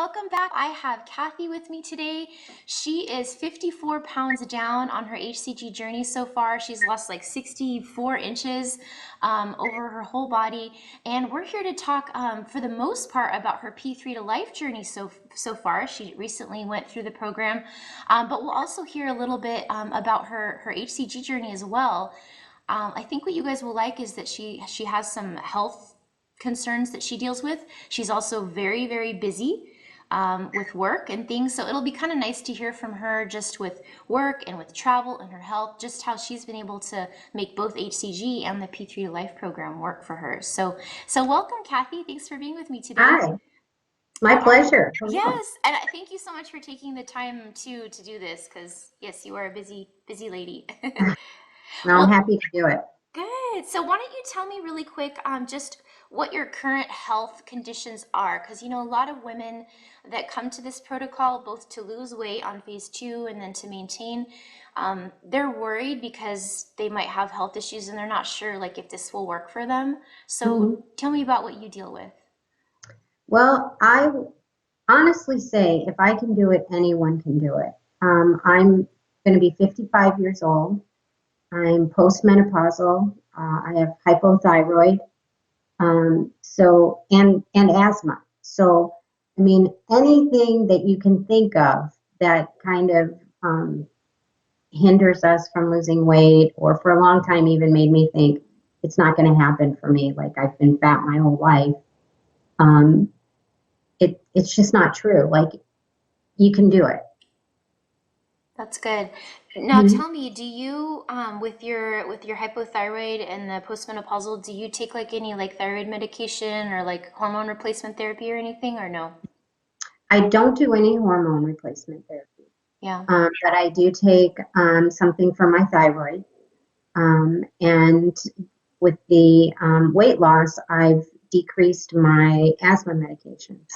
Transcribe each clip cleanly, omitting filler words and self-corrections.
welcome back. I have Kathy with me today. She is 54 pounds down on her hCG journey so far. She's lost like 64 inches over her whole body. And we're here to talk for the most part about her P3tolife journey so far. She recently went through the program, but we'll also hear a little bit about her hCG journey as well. I think what you guys will like is that she has some health concerns that she deals with. She's also very, very busy with work and things. So it'll be kind of nice to hear from her just with work and with travel and her health, just how she's been able to make both hCG and the P3tolife program work for her. So welcome, Kathy. Thanks for being with me today. Hi, my pleasure. Yes, and thank you so much for taking the time to do this, because yes, you are a busy lady. No, I'm happy to do it. Good. So why don't you tell me really quick just what your current health conditions are? Because a lot of women that come to this protocol, both to lose weight on phase 2 and then to maintain, they're worried because they might have health issues and they're not sure like if this will work for them. So tell me about what you deal with. Well, I honestly say if I can do it, anyone can do it. I'm going to be 55 years old. I'm postmenopausal. I have hypothyroid. And asthma. So, I mean, anything that you can think of that kind of hinders us from losing weight, or for a long time even made me think it's not going to happen for me. Like, I've been fat my whole life. It's just not true. Like, you can do it. That's good. Now tell me, do you with your hypothyroid and the postmenopausal, do you take like any like thyroid medication or like hormone replacement therapy or anything, or no? I don't do any hormone replacement therapy. Yeah. But I do take something for my thyroid. And with the weight loss, I've decreased my asthma medications.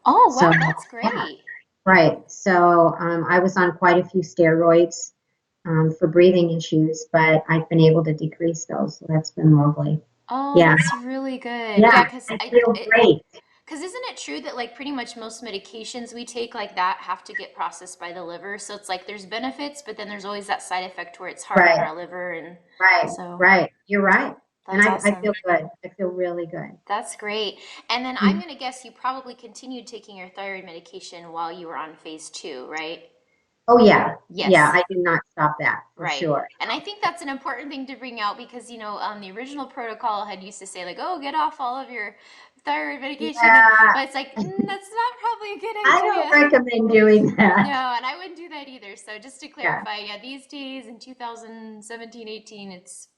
Oh, wow, So, that's yeah, great. right. So I was on quite a few steroids for breathing issues, but I've been able to decrease those. So that's been lovely. Oh, Yeah, that's really good. Yeah, yeah, because I feel great. isn't it true that like pretty much most medications we take like that have to get processed by the liver? So it's like there's benefits, but then there's always that side effect where it's hard on Right, our liver, and right, so right. You're right. And that's I awesome. feel good. I feel really good. That's great. And then I'm Mhm. going to guess you probably continued taking your thyroid medication while you were on phase 2, right? Oh, yeah. Yeah, Yes, I did not stop that for right. sure. And I think that's an important thing to bring out because, the original protocol had used to say like, oh, get off all of your thyroid medication. Yeah, But it's like, that's not probably a good I don't idea. recommend doing No, that. and I wouldn't do that either. So just to Yeah, clarify, yeah, these days in 2017, 18, it's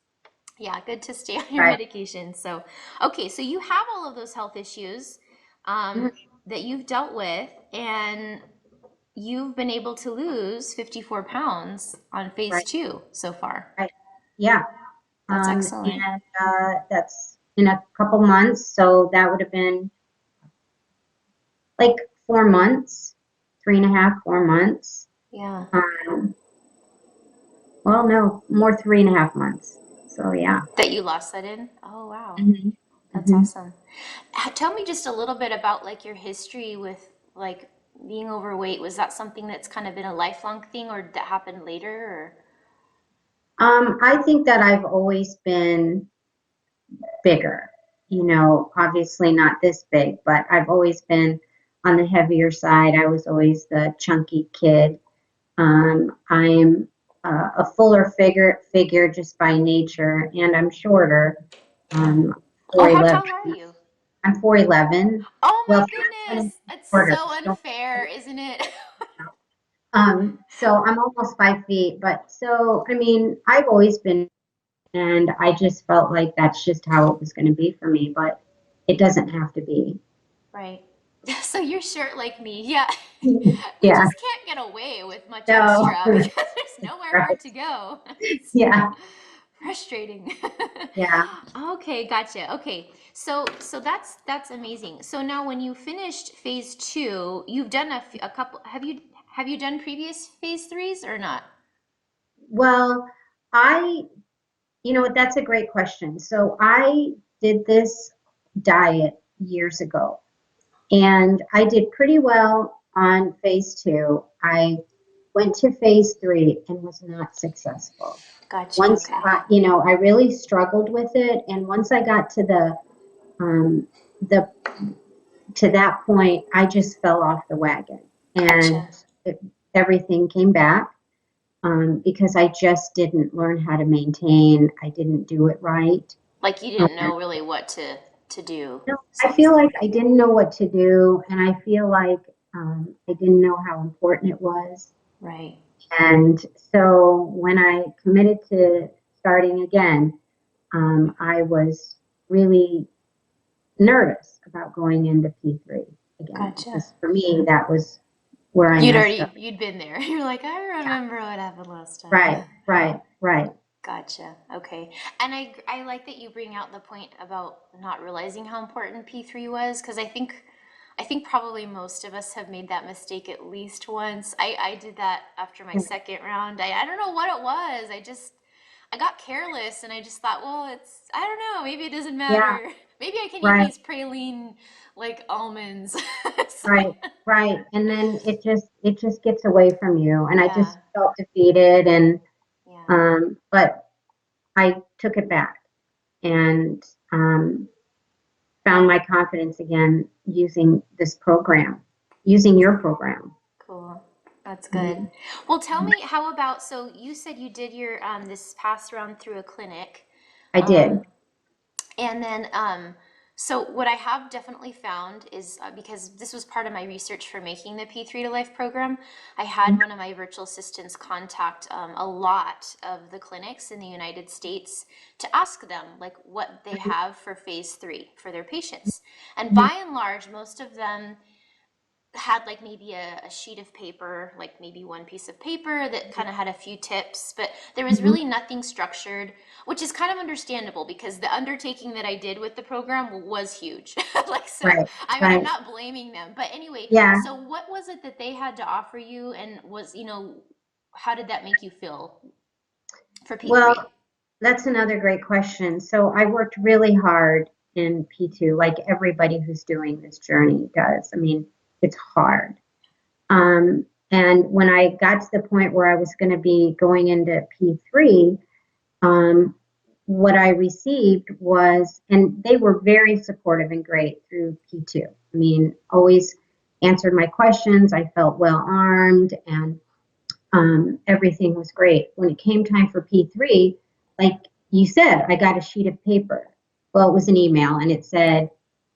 yeah, good to stay on your right. medication. So, okay, so you have all of those health issues Mhm. that you've dealt with, and you've been able to lose 54 pounds on phase Right, 2 so far. right. Yeah. That's excellent. And that's in a couple months. So that would have been like 4 months, 3.5, 4 months. Yeah, Um, well, no, more 3.5 months. So yeah. that you lost that in. Oh, wow. hmm That's hmm awesome. Tell me just a little bit about like your history with like being overweight. Was that something that's kind of been a lifelong thing or that happened later or? I think that I've always been bigger. Obviously not this big, but I've always been on the heavier side. I was always the chunky kid. I'm a fuller figure just by nature, and I'm shorter. Yeah. Oh, how 4'11". tall are you? I'm 4'11". Oh Well, my 4'11" goodness. It's shorter. so So, unfair, isn't it? so I'm almost 5 feet. But so I mean, I've always been, and I just felt like that's just how it was going to be for me. But it doesn't have to be. Right. So you're short like me. Yeah. We Yeah. just can't get away with much No. extra because there's nowhere for Right. it to go. It's Yeah. frustrating. Yeah. Okay, gotcha. Okay. So that's amazing. So now when you finished phase 2, you've done a couple have you done previous phase 3s or not? Well, I, that's a great question. So I did this diet years ago, And I did pretty well on phase 2. I went to phase 3 and was not successful. Gotcha. Once Okay. I really struggled with it, and once I got to the to that point, I just fell off the wagon, and Gotcha. everything came back because I just didn't learn how to maintain. I didn't do it right. Like you didn't know really what to do, No, so I to feel speak. like I didn't know what to do, and I feel like I didn't know how important it was. Right. And so when I committed to starting again, I was really nervous about going into P3 again Gotcha. because for me, that was where I messed up. You'd been there. You're like, I Yeah. remember what happened last time. Right, right, right. Gotcha. Okay. And I like that you bring out the point about not realizing how important P3 was, because I think probably most of us have made that mistake at least once. I did that after my second round. I don't know what it was. I got careless and I just thought, well, I don't know, maybe it doesn't Yeah, matter. Maybe I can eat right, these praline like almonds. So, right, right. And then it just gets away from you. And I yeah. just felt defeated and Yeah. but I took it back and found my confidence again using this program, using your program. Cool. That's good. Mhm. Well, tell me, how about, so you said you did your this past round through a clinic. I did. Um, and then, so what I have definitely found is because this was part of my research for making the P3 to Life program, I had one of my virtual assistants contact a lot of the clinics in the United States to ask them like what they have for phase 3 for their patients. And Mhm. by and large, most of them had like maybe a sheet of paper, like maybe one piece of paper that kind of had a few tips, but there was Mhm. really nothing structured, which is kind of understandable because the undertaking that I did with the program was huge. Like, so, Right, I mean, I'm right. not blaming them, but anyway, Yeah. so what was it that they had to offer you, and was, how did that make you feel for Well, P3? that's another great question. So I worked really hard in P2, like everybody who's doing this journey does. I mean, it's hard. And when I got to the point where I was going to be going into P3, um, what I received was, and they were very supportive and great through P2. I mean, always answered my questions. I felt well armed and everything was great. When it came time for P3, like you said, I got a sheet of paper. Well, it was an email and it said,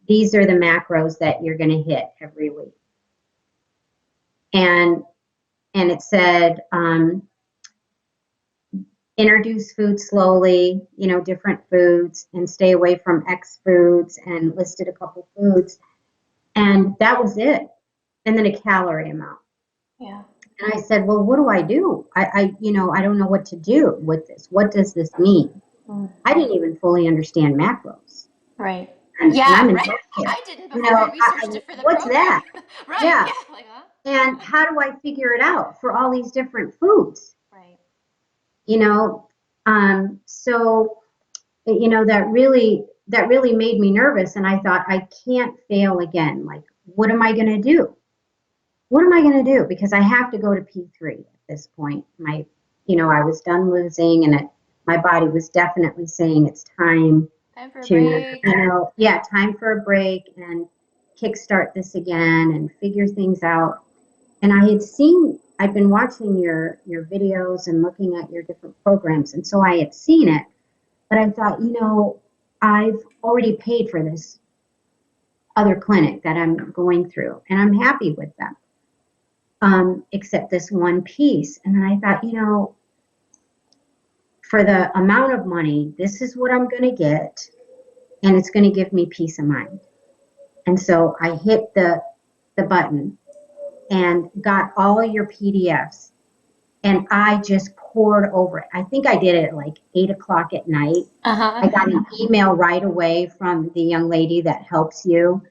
these are the macros that you're going to hit every week. And it said, introduce food slowly, different foods, and stay away from X foods, and listed a couple foods. And that was it. And then a calorie amount. Yeah. And I said, well, what do I do? I don't know what to do with this. What does this mean? Mm. I didn't even fully understand macros. Right. And Yeah, I'm in right. healthcare. I didn't before I researched it for the What's program. that? Right. Yeah. Yeah. Like, huh? And how do I figure it out for all these different foods? Right. You know, so that really made me nervous, and I thought I can't fail again. Like, what am I going to do? What am I going to do? Because I have to go to P3 at this point. I was done losing, and my body was definitely saying it's time Time for a to, break. yeah, time for a break and kickstart this again and figure things out. And I'd been watching your videos and looking at your different programs, and so I had seen it, but I thought, I've already paid for this other clinic that I'm going through, and I'm happy with them, except this one piece. And then I thought, for the amount of money, this is what I'm going to get, and it's going to give me peace of mind. And so I hit the button and got all your PDFs, and I just poured over it. I think I did it at like 8 o'clock at night. I Uh-huh. got an email right away from the young lady that helps you,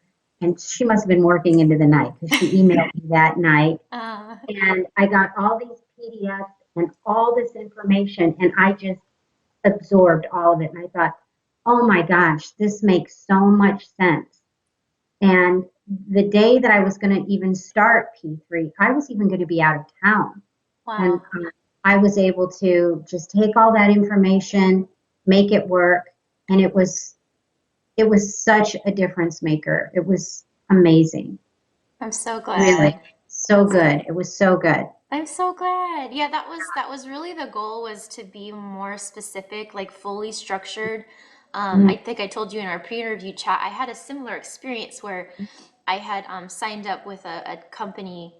and she must have been working into the night because she emailed me that night. Uh, And I got all these PDFs and all this information, and I just absorbed all of it. And I thought, oh my gosh, this makes so much sense. And the day that I was going to even start P3, I was even going to be out of town. And Wow. I was able to just take all that information, make it work. And it was such a difference maker. It was amazing. I'm so Really. glad. So good. It was so good. I'm so glad. Yeah, that was really the goal, was to be more specific, like fully structured. I Mhm. think I told you in our pre-interview chat, I had a similar experience where I had signed up with a company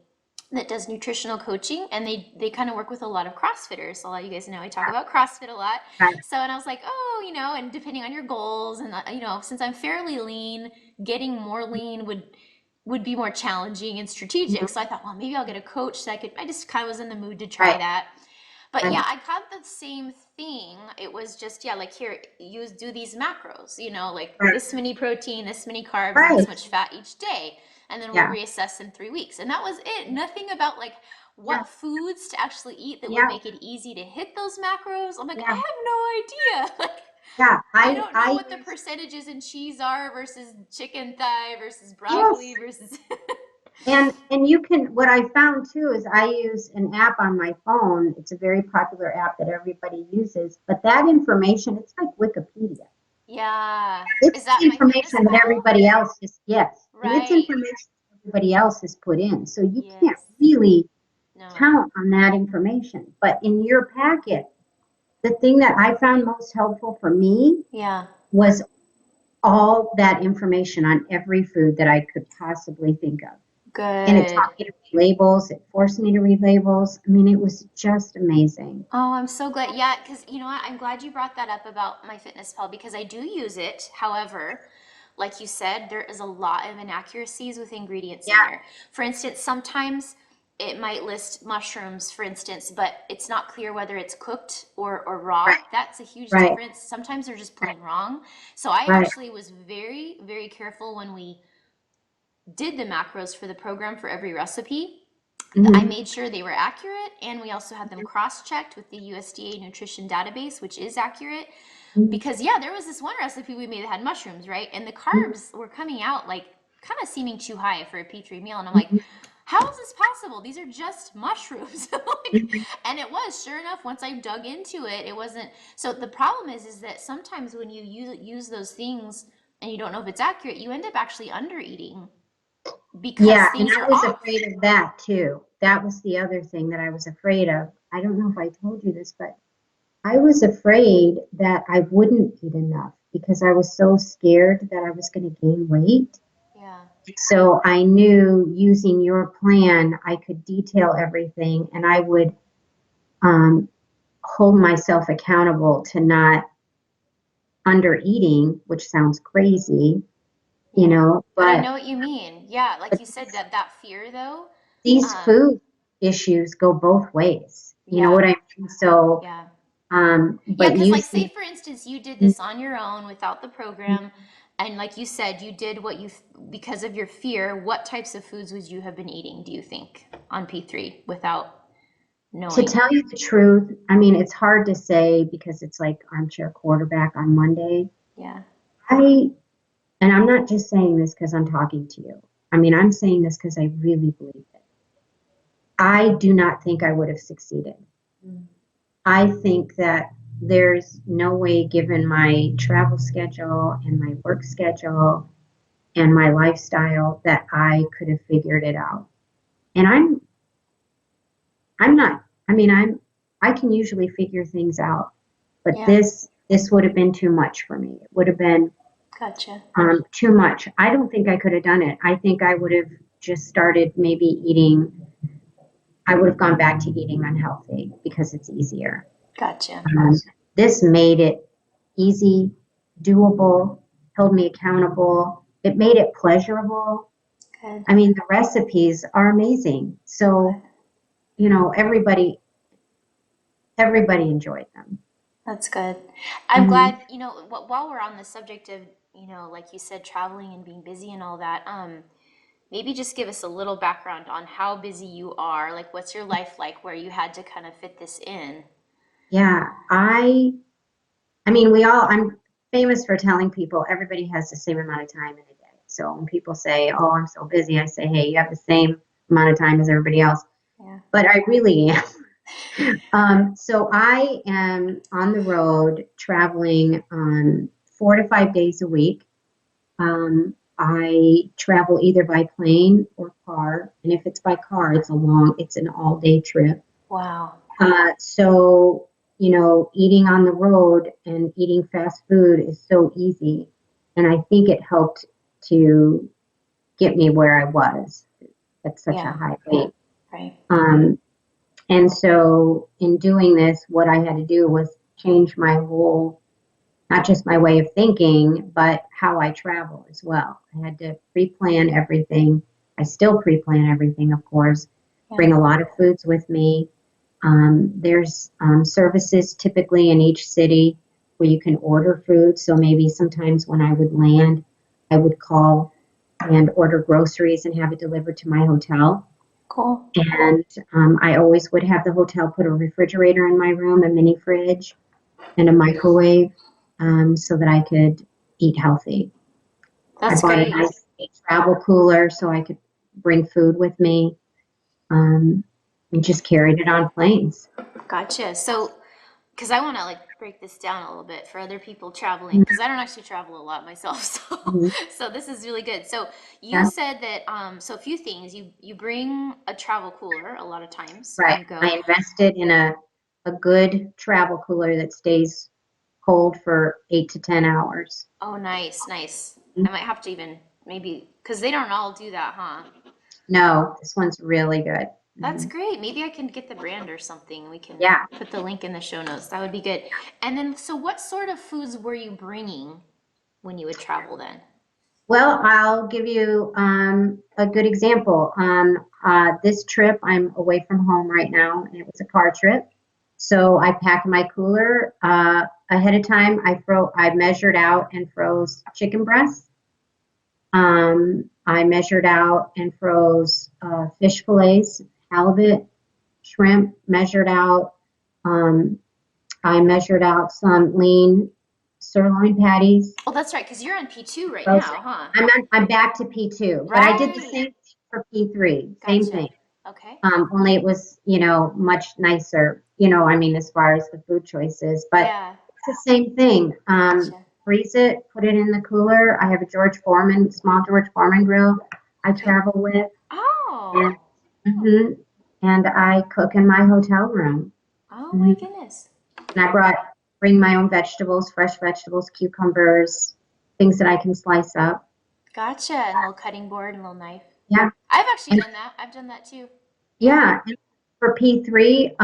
that does nutritional coaching, and they kind of work with a lot of CrossFitters. So I'll let you guys know I talk about CrossFit a lot. Right. So, and I was like, oh, and depending on your goals, and since I'm fairly lean, getting more lean would be more challenging and strategic. So I thought, well, maybe I'll get a coach that I just kind of was in the mood to try Right. that. But yeah, Right. I got the same thing. It was just, yeah, like here, you do these macros, like Right. this many protein, this many carbs, and this Right. much fat each day. And then we'll Yeah. reassess in 3 weeks. And that was it. Nothing about like Yeah. what foods to actually eat that would Yeah. make it easy to hit those macros. I'm like, I Yeah. have no idea. Like, Yeah. I don't know I what the use, percentages in cheese are versus chicken thigh versus yes. broccoli versus. And you can, what I found too is I use an app on my phone. It's a very popular app that everybody uses, but that information, it's like Wikipedia. Yeah. It's Is that the my fitness information that pal? everybody else is, yes, and it's Right. information everybody else has put in. So you can't Yes. really No. count on that information. But in your packet, the thing that I found most helpful for me Yeah. was all that information on every food that I could possibly think of. And it Good. taught me to read labels. It forced me to read labels. I mean, it was just amazing. Oh, I'm so glad. Yeah, because you know what? I'm glad you brought that up about my fitness pal because I do use it. However, like you said, there is a lot of inaccuracies with ingredients in Yeah, there. For instance, sometimes it might list mushrooms, for instance, but it's not clear whether it's cooked or raw. right, That's a huge right, difference. Sometimes they're just plain wrong. So I right. actually was very, very careful when we did the macros for the program for every recipe. I Hmm. made sure they were accurate, and we also had them cross-checked with the USDA nutrition database, which is accurate. Because yeah, there was this one recipe we made that had mushrooms, right? And the carbs were coming out like kind of seeming too high for a P3 meal, and I'm like, how is this possible? These are just mushrooms. Like, and it was, sure enough, once I dug into it, it wasn't. So the problem is that sometimes when you use those things and you don't know if it's accurate, you end up actually under eating because Yeah, and things I are was off. afraid of that too. That was the other thing that I was afraid of. I don't know if I told you this, but I was afraid that I wouldn't eat enough because I was so scared that I was going to gain weight. Yeah. So I knew using your plan, I could detail everything and I would um, hold myself accountable to not under eating, which sounds crazy, Yeah. But I but know what you mean. Yeah, like you said, that fear though. these Um, food issues go both ways. You know yeah, what I mean? So, yeah. Yeah, but because like say using, for instance, you did this on your own without the program, and like you said, you did what you because of your fear. What types of foods would you have been eating, do you think, on P3 without to knowing? tell you the truth, I mean, it's hard to say because it's like armchair quarterback on Monday. Yeah. I, and I'm not just saying this because I'm talking to you. I mean, I'm saying this because I really believe it. I do not think I would have succeeded. I think that there's no way, given my travel schedule and my work schedule and my lifestyle, that I could have figured it out. And I'm not, I mean, I can usually figure things out, but Yeah. this would have been too much for me. It would have been Gotcha. too much. I don't think I could have done it. I think I would have just started maybe eating, I would have gone back to eating unhealthy because it's easier. Gotcha. Um, this made it easy, doable, held me accountable. It made it pleasurable. Good. I mean, the recipes are amazing. Good. So, everybody enjoyed them. That's good. I'm Mhm. glad, while we're on the subject of, like you said, traveling and being busy and all that, maybe just give us a little background on how busy you are. Like, what's your life like where you had to kind of fit this in? Yeah, I mean, I'm famous for telling people everybody has the same amount of time in a day. So when people say, oh, I'm so busy, I say, hey, you have the same amount of time as everybody else. Yeah. But I really am. So I am on the road traveling 4 to 5 days a week. I travel either by plane or car, and if it's by car, it's an all-day trip. Wow. So, eating on the road and eating fast food is so easy, and I think it helped to get me where I was at such a Yeah. high weight. Right. And so in doing this, what I had to do was change my whole, not just my way of thinking, but how I travel as well. I had to pre-plan everything. I still pre-plan everything, of course. Yeah. Bring a lot of foods with me. There's services typically in each city where you can order food. So maybe sometimes when I would land, I would call and order groceries and have it delivered to my hotel. Cool. And I always would have the hotel put a refrigerator in my room, a mini fridge, and a microwave so that I could eat healthy. I That's bought a great. nice travel cooler so I could bring food with me and just carried it on planes. Gotcha. So, because I want to like break this down a little bit for other people traveling, because I don't actually travel a lot myself. So, Mhm. so this is really good. So you Yeah, said that, so a few things. You bring a travel cooler a lot of times when right. you go. I invested in a good travel cooler that stays cold for 8 to 10 hours. Oh, nice, nice. Mhm. I might have to even maybe, because they don't all do that, huh? No, this one's really good. That's Mhm. great. Maybe I can get the brand or something. We can Yeah. put the link in the show notes. That would be good. And then, so what sort of foods were you bringing when you would travel then? Well, I'll give you a good example. This trip, I'm away from home right now, and it was a car trip. So I packed my cooler ahead of time. I measured out and froze chicken breasts. I measured out and froze fish fillets, halibut, shrimp. Measured out. Um, I measured out some lean sirloin patties. Oh, that's right, because you're on P2 right Frozen. now, huh? I'm back to P2, but I did the Right. same thing for P3, same Gotcha. thing. Okay. Only it was, much nicer, I mean, as far as the food choices, but Yeah. it's the same thing. Gotcha. Freeze it, put it in the cooler. I have a small George Foreman grill I travel with, and, Oh. mhm, and I cook in my hotel room. Oh my Mhm. goodness. And bring my own vegetables, fresh vegetables, cucumbers, things that I can slice up. Gotcha. And a little cutting board and a little knife. Yeah. I've actually And done that. I've done that too. Yeah. yeah, and for P3,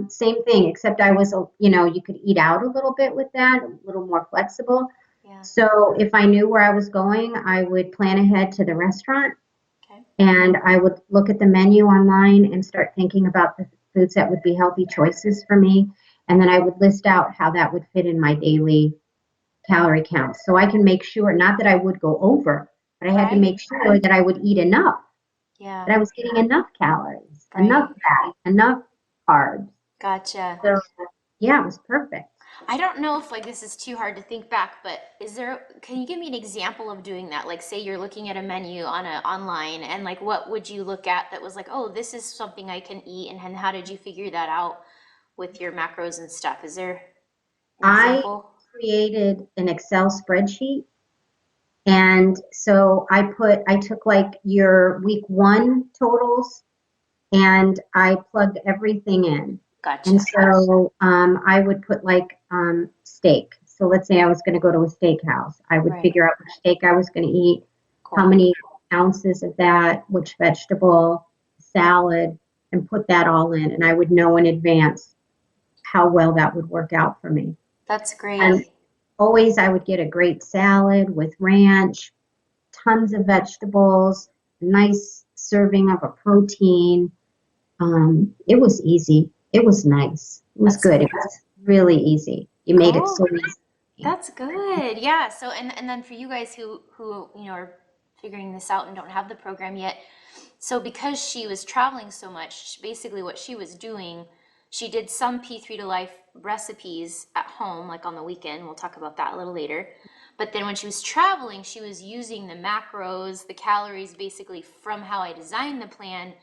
same thing, except you could eat out a little bit with that, a little more flexible. Yeah. So if I knew where I was going, I would plan ahead to the restaurant Okay. and I would look at the menu online and start thinking about the foods that would be healthy choices for me. And then I would list out how that would fit in my daily calorie count. So I can make sure, not that I would go over, but I had to Right. make sure that I would eat enough, Yeah. that I was getting enough calories, enough Right. fat, enough carbs. Gotcha. So yeah, it was perfect. I don't know if like this is too hard to think back, but can you give me an example of doing that? Like say you're looking at a menu online and like what would you look at that was like, oh, this is something I can eat and how did you figure that out with your macros and stuff? Is there an I example? created an Excel spreadsheet. And so I took like your week 1 totals and I plugged everything in. And Gotcha. so I would put like steak. So let's say I was going to go to a steakhouse. I would Right. figure out which steak I was going to eat, how Cool. many ounces of that, which vegetable, salad, and put that all in. And I would know in advance how well that would work out for me. That's And great. always I would get a great salad with ranch, tons of vegetables, a nice serving of a protein. It was easy. It was nice. It was That's good. It was really easy. You made it so cool. easy. That's good. Yeah. So and then for you guys who are figuring this out and don't have the program yet, so because she was traveling so much, basically what she was doing, she did some P3 to Life recipes at home, like on the weekend. We'll talk about that a little later. But then when she was traveling, she was using the macros, the calories basically from how I designed the plan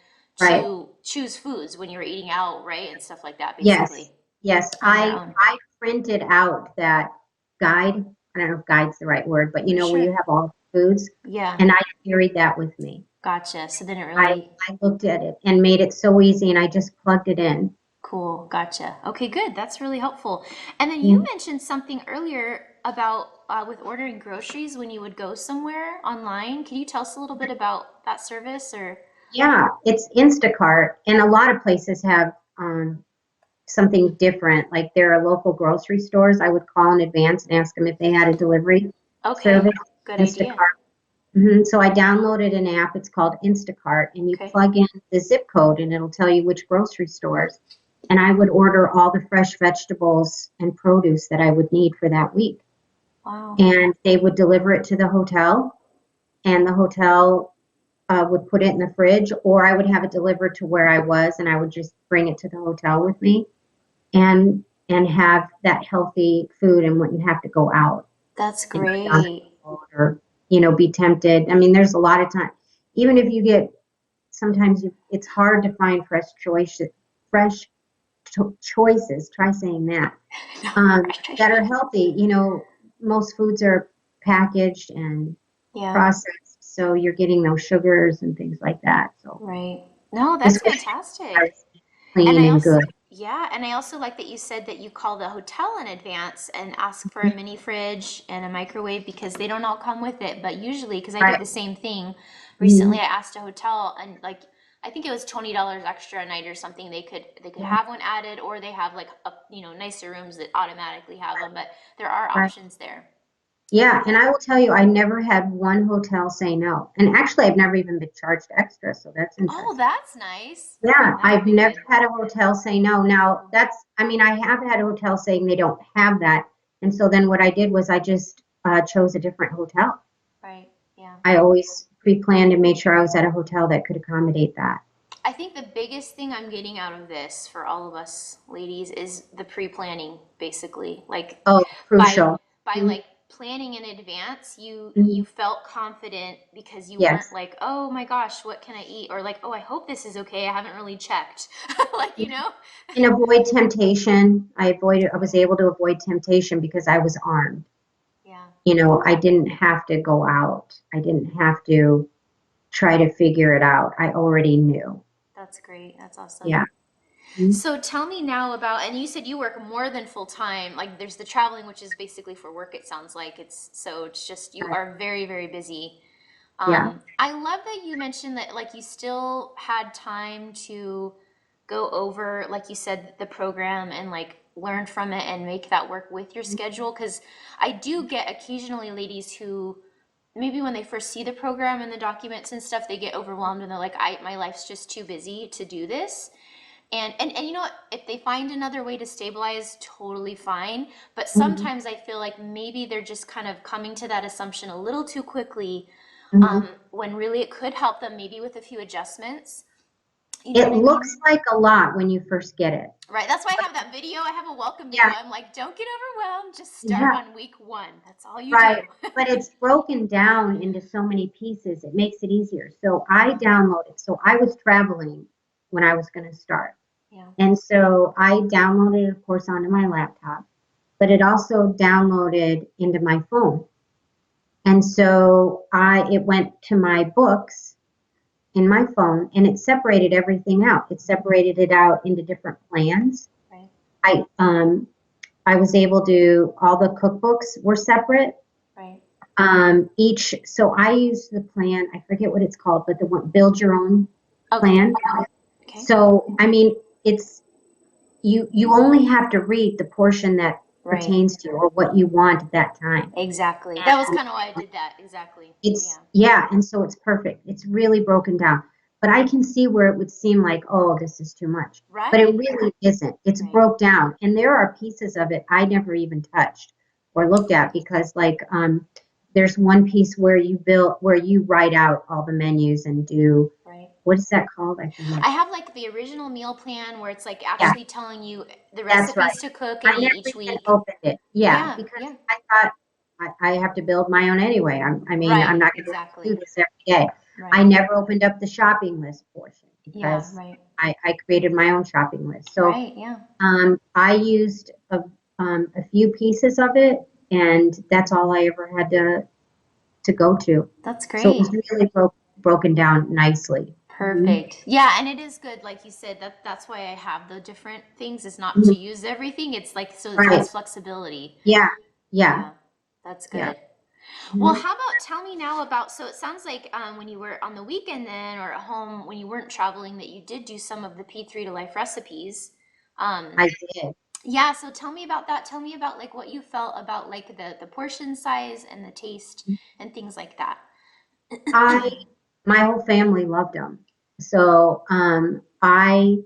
Right. to choose foods when you were eating out, right? And stuff like that, Yes. basically, Yes. on your own. I printed out that guide. I don't know if guide's the right word, but you know, where Sure. you have all the foods, Yeah. and I carried that with me. Gotcha. So then it I, really, I looked at it and made it so easy, and I just plugged it in. cool. Gotcha. Okay, good. That's really helpful. And then you Mm. mentioned something earlier about with ordering groceries when you would go somewhere online. Can you tell us a little bit about that service or? Yeah, it's Instacart, and a lot of places have something different. Like there are local grocery stores. I would call in advance and ask them if they had a delivery Okay, service. good idea. Instacart. So I downloaded an app. It's called Instacart, and you Okay. plug in the zip code, and it'll tell you which grocery stores. And I would order all the fresh vegetables and produce that I would need for that week. Wow. And they would deliver it to the hotel, and the hotel would put it in the fridge, or I would have it delivered to where I was, and I would just bring it to the hotel with me, and have that healthy food, and wouldn't have to go out That's and be on the great. road, or be tempted. I mean, there's a lot of time. Even if you get sometimes it's hard to find fresh choices. Try saying that, No, that are healthy. Most foods are packaged and yeah, processed, so you're getting those sugars and things like that. So right. No, this that's way fantastic. it's And clean I and also, good. yeah, and I also like that you said that you call the hotel in advance and ask for a mini fridge and a microwave because they don't all come with it. But usually, because I did Right. the same thing recently, Mhm. I asked a hotel and like I think it was $20 extra a night or something. They could Yeah. have one added, or they have like nicer rooms that automatically have them. But there are Right. options there. Yeah, and I will tell you, I never had one hotel say no. And actually, I've never even been charged extra, so that's Oh, interesting. that's nice. Yeah, That would I've be never good. had a hotel say no. Now, I mean, I have had a hotel saying they don't have that. And so then what I did was I just chose a different hotel. Right. Yeah. I always pre-planned and made sure I was at a hotel that could accommodate that. I think the biggest thing I'm getting out of this for all of us ladies is the pre-planning, basically. Like Oh, by crucial. by Mhm. like planning in advance, you Mhm. felt confident because you weren't Yes. like, "Oh my gosh, what can I eat?" or like, "Oh, I hope this is okay. I haven't really checked." Like, Yeah. And avoid temptation. I was able to avoid temptation because I was armed. Yeah, I didn't have to go out. I didn't have to try to figure it out. I already knew. that's great. That's awesome. Yeah. Mhm. So tell me now about, and you said you work more than full time. Like there's the traveling, which is basically for work, it sounds like. It's just you Right. are very, very busy. Yeah. I love that you mentioned that like you still had time to go over, like you said, the program and like learn from it and make that work with your schedule. Because I do get occasionally ladies who maybe when they first see the program and the documents and stuff, they get overwhelmed and they're like, my life's just too busy to do this. And you know what? If they find another way to stabilize, totally fine. But Mhm. sometimes I feel like maybe they're just kind of coming to that assumption a little too quickly, Mhm. when really it could help them maybe with a few adjustments. You know It what I looks mean? like a lot when you first get it. Right. That's why I have that video. I have a welcome video. Yeah. I'm like, don't get overwhelmed. Just start Yeah. on week one. That's all you Right. do. But it's broken down into so many pieces. It makes it easier. So I Yeah. downloaded. So I was traveling when I was going to start. Yeah. And so I downloaded, of course, onto my laptop, but it also downloaded into my phone. And so it went to my books in my phone, and it separated everything out. It separated it out into different plans. Right. I um I was able to all the cookbooks were separate. Right. So I used the plan, I forget what it's called, but the one build your own Okay. plan. Okay. So I mean, it's you only have to read the portion that Right. pertains to you or what you want at that time. Exactly. That was kind of why I did that. Exactly. It's Yeah. yeah, and so it's perfect. It's really broken down. But I can see where it would seem like, oh, this is too much. But it Right. really isn't. It's Right. broke down. And there are pieces of it I never even touched or looked at because there's one piece where you write out all the menus and do Right. what is that called? I forget. I have like the original meal plan where it's like Yeah, actually telling you the that's right. recipes to cook I and eat never each even week. opened it. Yeah, Yeah, because yeah. I thought I have to build my own anyway. I mean, I'm Right, not going to do exactly. this every day. I Right. never opened up the shopping list portion Yeah, because right. I created my own shopping list. So Right, yeah. I used a few pieces of it, and that's all I ever had to go to. That's So it great. was really broken down nicely. Hmm. Perfect. Yeah, and it is good, like you said, that's why I have the different things. It's not to Hmm. use everything. It's like so it Right. has flexibility. Yeah. Yeah. Yeah, that's Yeah. good. Well, Hmm. how about tell me now about, so it sounds like when you were on the weekend then or at home when you weren't traveling that you did do some of the P3 to Life recipes. Um, I did. yeah, so tell me about that. Tell me about like what you felt about like the portion size and the taste and things like that. I My whole family loved them. So I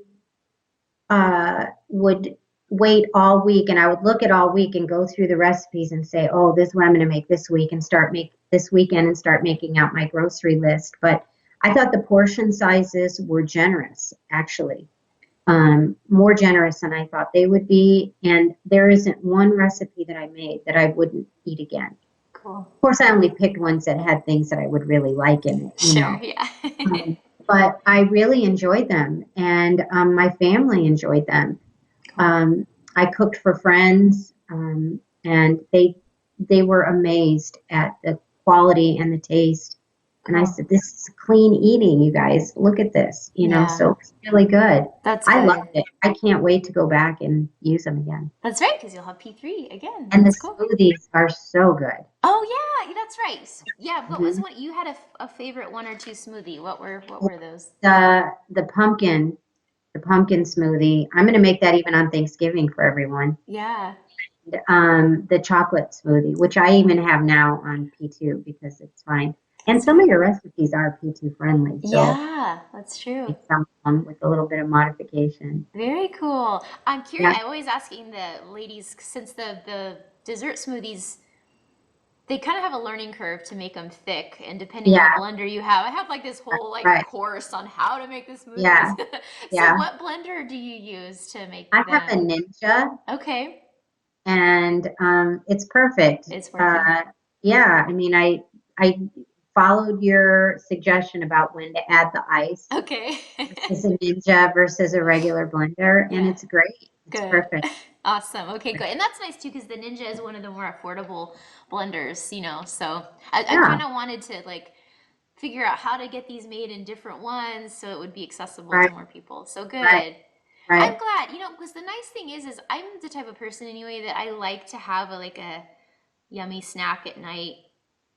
would wait all week, and I would look at all week and go through the recipes and say, "Oh, this is what I'm going to make this week," and start make this weekend and start making out my grocery list. But I thought the portion sizes were generous, actually, more generous than I thought they would be. And there isn't one recipe that I made that I wouldn't eat again. Cool. Of course, I only picked ones that had things that I would really like in it, you Sure, know. yeah. Um, but I really enjoyed them, and my family enjoyed them. Cool. Um, I cooked for friends, and they were amazed at the quality and the taste. And I Cool. said, "This is clean eating, you guys. Look at this, you know." Yeah, So it's really good. that's I good. loved it. I can't wait to go back and use them again. That's right, because you'll have P3 again. And the That's cool. smoothies are so good. Oh yeah, that's right. Yeah, what was Mhm. one you had a favorite one or two smoothie? What were those? The pumpkin smoothie. I'm going to make that even on Thanksgiving for everyone. Yeah. The chocolate smoothie, which I even have now on P2 because it's fine. And That's some of right. your recipes are P2 friendly, so Yeah, that's true. make some of them with a little bit of modification. Very cool. I'm curious. Yeah, I always asking the ladies since the dessert smoothies they kind of have a learning curve to make them thick, and depending on the yeah, blender you have, I have like this whole like right. course on how to make the smoothies. Yeah, So, yeah. what blender do you use to I make have a them? Ninja, Okay, and it's perfect. it's working. Yeah, I mean, I followed your suggestion about when to add the ice Okay. versus a Ninja versus a regular blender, and Yeah. it's great. It's Good. perfect. Awesome. Okay, good. And that's nice too because the Ninja is one of the more affordable blenders, so I Yeah, kind of wanted to like figure out how to get these made in different ones so it would be accessible to right, more people. So right, good. I'm right. glad, because the nice thing is I'm the type of person anyway that I like to have like a yummy snack at night,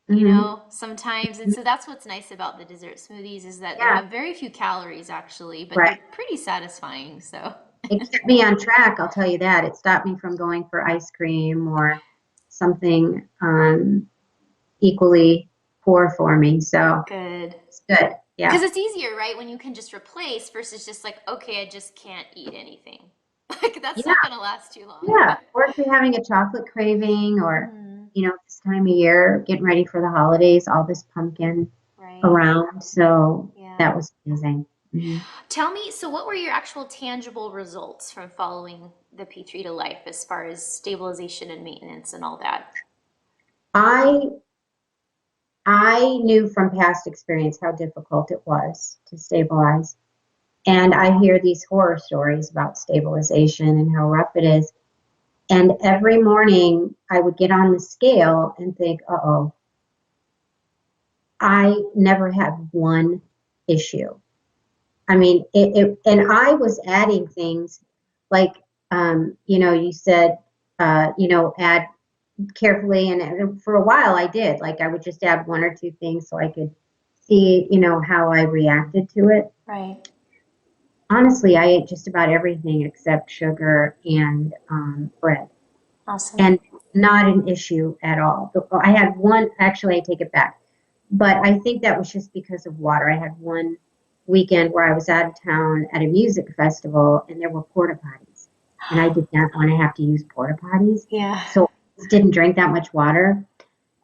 Hmm. sometimes. And so that's what's nice about the dessert smoothies is that they Yeah, have very few calories actually, but right. they're pretty satisfying. So It kept me on track, I'll tell you that. It stopped me from going for ice cream or something equally poor for me. So good. it's good. Because Yeah. it's easier, right? When you can just replace versus just like, okay, I just can't eat anything. Like that's Yeah. not gonna last too long. Yeah. Or if you're having a chocolate craving or, Hmm. this time of year, getting ready for the holidays, all this pumpkin Right. around. So Yeah. that was amazing. Hmm. Tell me, so what were your actual tangible results from following the P3 to Life as far as stabilization and maintenance and all that? I I knew from past experience how difficult it was to stabilize. And I hear these horror stories about stabilization and how rough it is. And every morning I would get on the scale and think, uh-oh, I never had one issue. I mean, and I was adding things like, you said, add carefully. And for a while I did, like I would just add one or two things so I could see, how I reacted to it. Right. Honestly, I ate just about everything except sugar and bread. Awesome. And not an issue at all. I had one, actually, I take it back, but I think that was just because of water. I had one weekend where I was out of town at a music festival and there were porta potties, and I did not want to have to use porta potties, Yeah. so I just didn't drink that much water.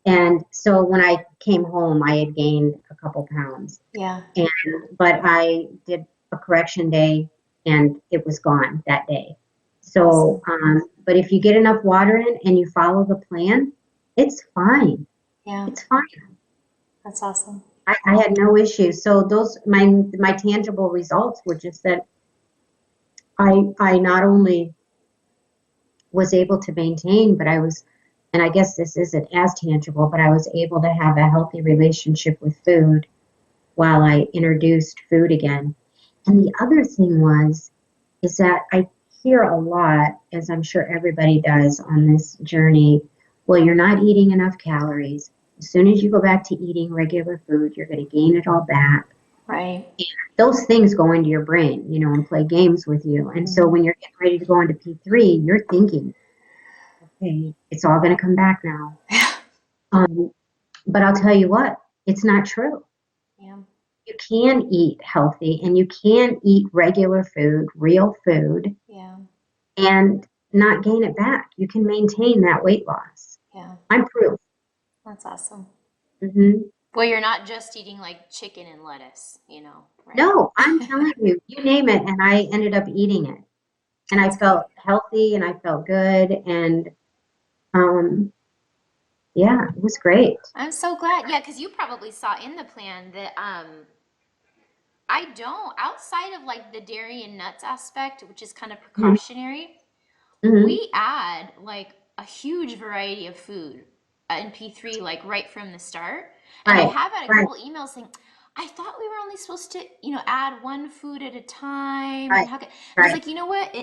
And so when I came home, I had gained a couple pounds, Yeah. and but I did a correction day and it was gone that day. So, Awesome. but if you get enough water in and you follow the plan, it's fine. Yeah, It's fine. that's awesome. I had no issues. So those my tangible results were just that I not only was able to maintain, but I was, and I guess this isn't as tangible, but I was able to have a healthy relationship with food while I introduced food again. And the other thing is that I hear a lot, as I'm sure everybody does on this journey, well, you're not eating enough calories. As soon as you go back to eating regular food, you're going to gain it all back. Right. Those things go into your brain, and play games with you. And so when you're getting ready to go into P3, you're thinking, okay, it's all going to come back now. Um, but I'll tell you what, it's not true. Yeah. You can eat healthy and you can eat regular food, real food, Yeah. and not gain it back. You can maintain that weight loss. Yeah. I'm proof. That's awesome. Hmm. Well, you're not just eating like chicken and lettuce, right? No, I'm telling you, you name it, and I ended up eating it. And I That's great. felt healthy and I felt good. And um, yeah, it was great. I'm so glad. Yeah, because you probably saw in the plan that I don't, outside of like the dairy and nuts aspect, which is kind of Hmm. precautionary, Hmm. we add like a huge variety of food in P3, like right from the start. And I Right, have had a right, couple emails saying, I thought we were only supposed to, add one food at a time. And right, how could, and I was right. like, you know what?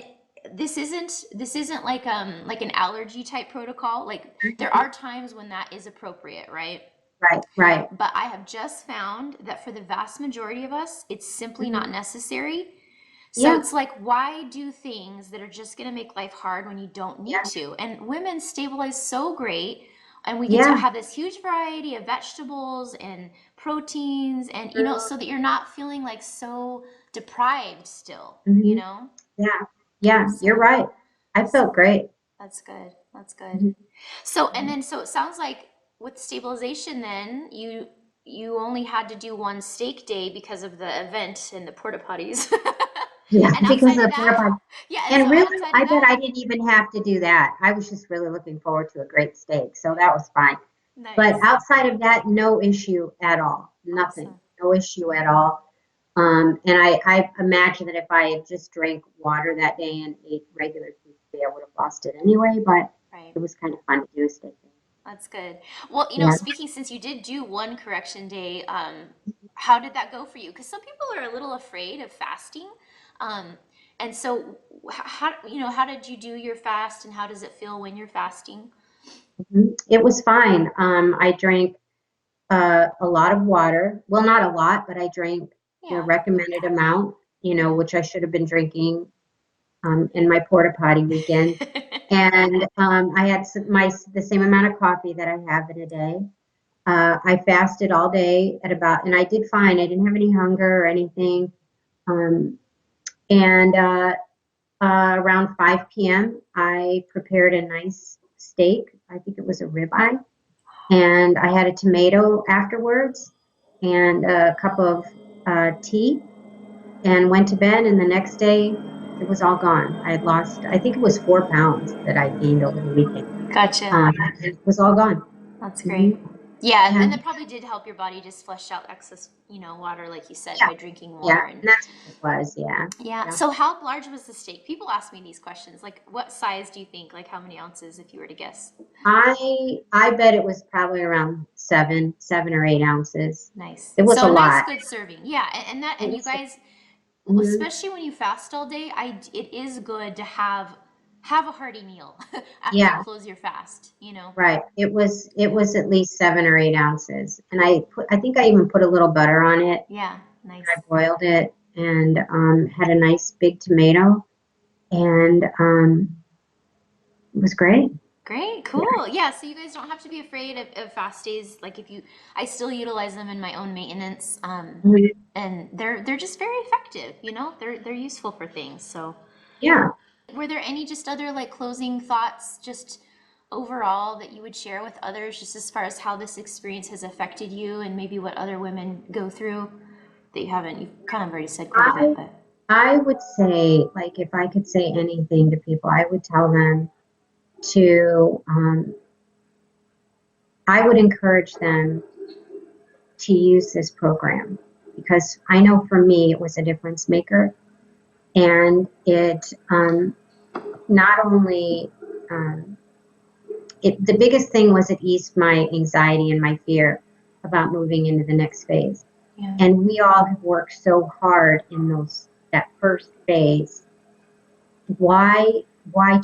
This isn't like an allergy type protocol. Like there Mhm. are times when that is appropriate, right? Right, right. But I have just found that for the vast majority of us, it's simply not Hmm. necessary. So Yeah, it's like, why do things that are just going to make life hard when you don't need yeah, to? And women stabilize so great. And we get to yeah. have this huge variety of vegetables and proteins, and, so that you're not feeling like so deprived still, Hmm. Yeah, yeah, you're So, right. I so felt great. that's good. That's good. Mhm. So, and then, so it sounds like with stabilization, then you only had to do one steak day because of the event and the porta potties. Yeah, And because outside of of the porta that, potty. yeah, and so And really, outside of I bet that, I didn't even have to do that. I was just really looking forward to a great steak, so that was fine. But nice. outside of that, no issue at all. Nothing. Awesome. No issue at all. And I imagine that if I had just drank water that day and ate regular pizza, I would have lost it anyway, but Right. it was kind of fun to do a steak day. That's good. Well, Yeah. speaking since you did do one correction day, how did that go for you? Because some people are a little afraid of fasting. Um, and so how did you do your fast and how does it feel when you're fasting? Mhm. It was fine. I drank a lot of water. Well, not a lot, but I drank the Yeah. recommended amount, Yeah. which I should have been drinking in my porta potty weekend. And I had the same amount of coffee that I have in a day. I fasted all day and I did fine. I didn't have any hunger or anything. Um, and Around 5 p.m., I prepared a nice steak. I think it was a ribeye, and I had a tomato afterwards and a cup of tea and went to bed. And the next day, it was all gone. I had lost, I think it was 4 pounds that I gained over the weekend. Gotcha. And it was all gone. That's Hmm. great. Yeah, Yeah, and that probably did help your body just flush out excess, water, like you said, yeah, by drinking yeah. more. And And that's what it was. Yeah, yeah, yeah. so how large was the steak? People ask me these questions. Like, what size do you think? Like, how many ounces, if you were to guess? I bet it was probably around 7 or 8 ounces. Nice. It was So a a nice lot. good serving. Yeah, It and you was. guys, Mhm. especially when you fast all day, it is good to have a hearty meal after you Yeah. close your fast. Right. It was at least 7 or 8 ounces. And I think I even put a little butter on it. Yeah, I nice. boiled it and had a nice big tomato and it was great. Great, Yeah. cool. Yeah, so you guys don't have to be afraid of fast days. Like if you, I still utilize them in my own maintenance, Mhm. and they're just very effective. They're useful for things. So, Yeah. were there any just other like closing thoughts, just overall that you would share with others, just as far as how this experience has affected you, and maybe what other women go through that you haven't? You've kind of already said quite a I bit, but I would say, like, if I could say anything to people, I would tell them to I would encourage them to use this program because I know for me it was a difference maker, and it not only um, the biggest thing was it eased my anxiety and my fear about moving into the next phase. Yeah. And we all have worked so hard in that first phase. Why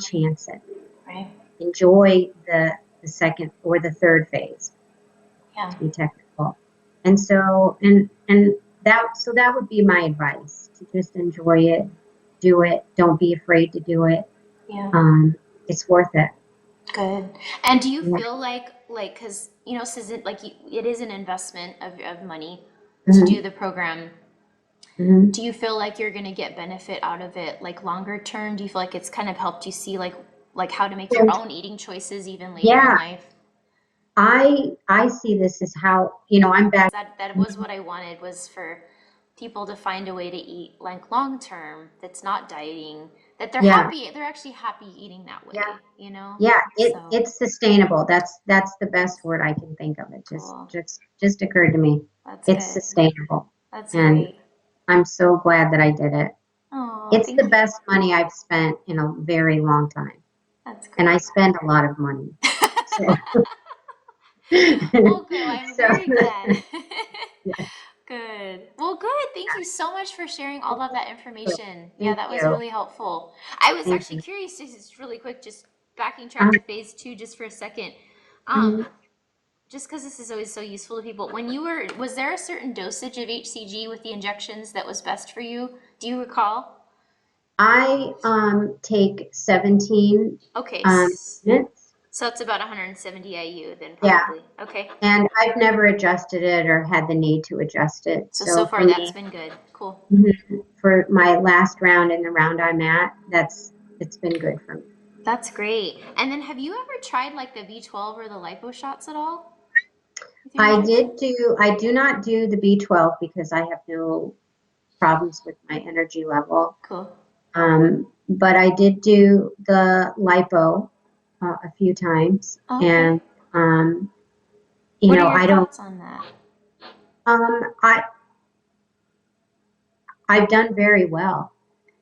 chance it? Right. Enjoy the second or the third phase, Yeah. to be technical. And so that would be my advice, to just enjoy it, do it, don't be afraid to do it. Yeah. It's worth it. Good. And do you Yeah. feel like, because, since it is an investment of money to Hmm. do the program, Hmm. do you feel like you're going to get benefit out of it, like longer term? Do you feel like it's kind of helped you see like how to make your own eating choices even later in Yeah, life? I see this as how, I'm back. That was what I wanted, was for people to find a way to eat like long term that's not dieting, that they're Yeah, happy, they're actually happy eating that yeah, way. yeah. So It's sustainable. That's the best word I can think of. It just cool. just just occurred to me. That's It's good. sustainable, That's and great. I'm so glad that I did it. Oh, It's the thank you. best money I've spent in a very long time, That's and I great. spend a lot of money. So, Well, good. I'm so very glad. yeah. Good. Well, good. Thank you so much for sharing all of that information. Yeah, Thank that was you. really helpful. I was Thank actually you. curious, just really quick, just backing track Um, to phase two just for a second. mhm. Just because this is always so useful to people. Was there a certain dosage of hCG with the injections that was best for you? Do you recall? I take 17 Okay, units. so it's about 170 IU then Yeah, probably. Okay. and I've never adjusted it or had the need to adjust it. So So far that's been good. Cool. for my last round and the round I'm at, it's been good for me. That's great. And then have you ever tried like the B12 or the lipo shots at all with your injection? I do not do the B12 because I have no problems with my energy level. Cool. But I did do the lipo a few times, Okay. and um, What are your I don't. thoughts on that? Um, I I've done very well,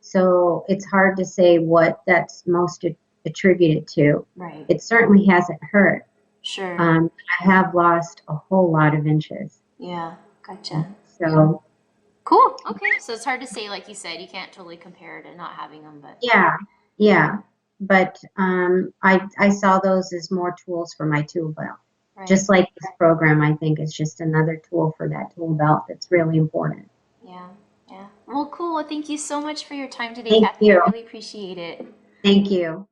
so it's hard to say what that's most attributed to. Right. It certainly hasn't hurt. Sure. I have lost a whole lot of inches, Yeah. Gotcha. so Cool. Okay. So it's hard to say, like you said, you can't totally compare to not having them, but yeah, yeah. But I saw those as more tools for my tool belt. right. Just like this program, I think is just another tool for that tool belt that's really important. Yeah. Yeah. Well, cool. Well, thank you so much for your time today, Thank Kathy. I you. really appreciate it. Thank you.